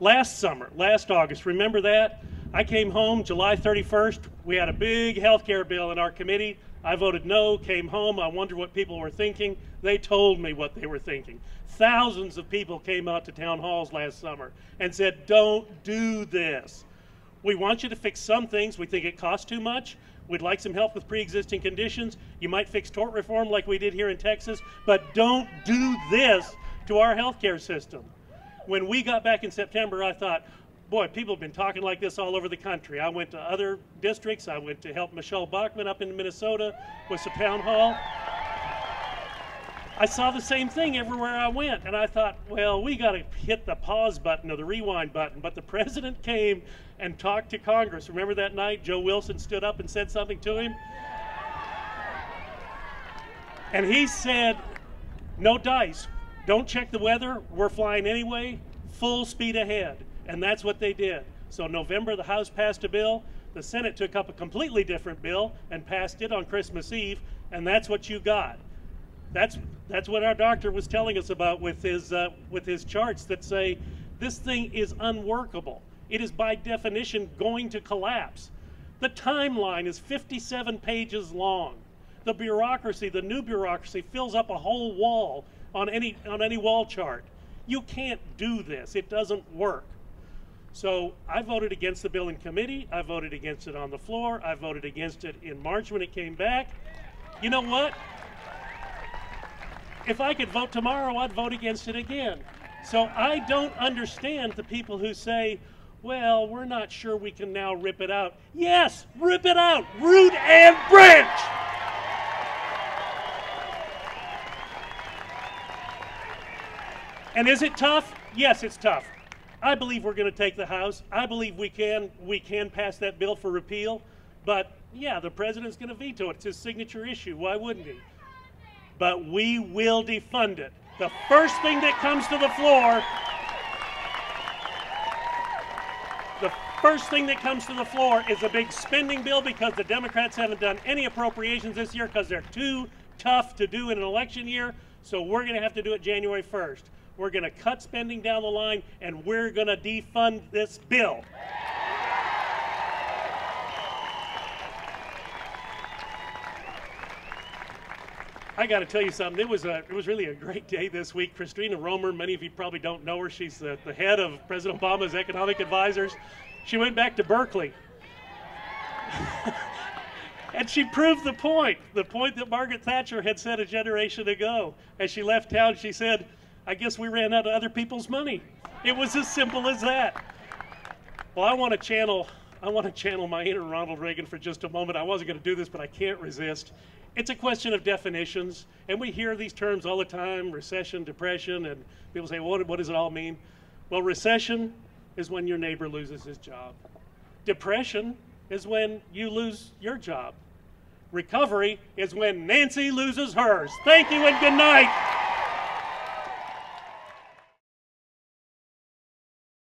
Last summer, last August, remember that? I came home July 31st. We had a big health care bill in our committee. I voted no, came home. I wondered what people were thinking. They told me what they were thinking. Thousands of people came out to town halls last summer and said, don't do this. We want you to fix some things. We think it costs too much. We'd like some help with pre-existing conditions. You might fix tort reform like we did here in Texas, but don't do this to our health care system. When we got back in September, I thought, boy, people have been talking like this all over the country. I went to other districts. I went to help Michelle Bachmann up in Minnesota with the town hall. I saw the same thing everywhere I went, and I thought, well, we got to hit the pause button or the rewind button. But the president came and talked to Congress. Remember that night Joe Wilson stood up and said something to him? And he said, no dice. Don't check the weather. We're flying anyway. Full speed ahead. And that's what they did. So November, the House passed a bill. The Senate took up a completely different bill and passed it on Christmas Eve. And that's what you got. That's what our doctor was telling us about with his charts that say this thing is unworkable. It is by definition going to collapse. The timeline is 57 pages long. The bureaucracy, the new bureaucracy, fills up a whole wall on any wall chart. You can't do this. It doesn't work. So I voted against the bill in committee. I voted against it on the floor. I voted against it in March when it came back. You know what? If I could vote tomorrow, I'd vote against it again. So I don't understand the people who say, well, we're not sure we can now rip it out. Yes, rip it out, root and branch. And is it tough? Yes, it's tough. I believe we're going to take the House. I believe we can pass that bill for repeal. But yeah, the president's going to veto it. It's his signature issue. Why wouldn't he? But we will defund it. The first thing that comes to the floor, is a big spending bill because the Democrats haven't done any appropriations this year because they're too tough to do in an election year. So we're going to have to do it January 1st. We're going to cut spending down the line, and we're going to defund this bill. I got to tell you something. It was really a great day this week. Christina Romer, many of you probably don't know her. She's the head of President Obama's economic advisors. She went back to Berkeley. And she proved the point that Margaret Thatcher had said a generation ago. As she left town, she said, I guess we ran out of other people's money. It was as simple as that. Well, I want to channel my inner Ronald Reagan for just a moment. I wasn't going to do this, but I can't resist. It's a question of definitions, and we hear these terms all the time, recession, depression, and people say, well, what does it all mean? Well, recession is when your neighbor loses his job. Depression is when you lose your job. Recovery is when Nancy loses hers. Thank you and good night.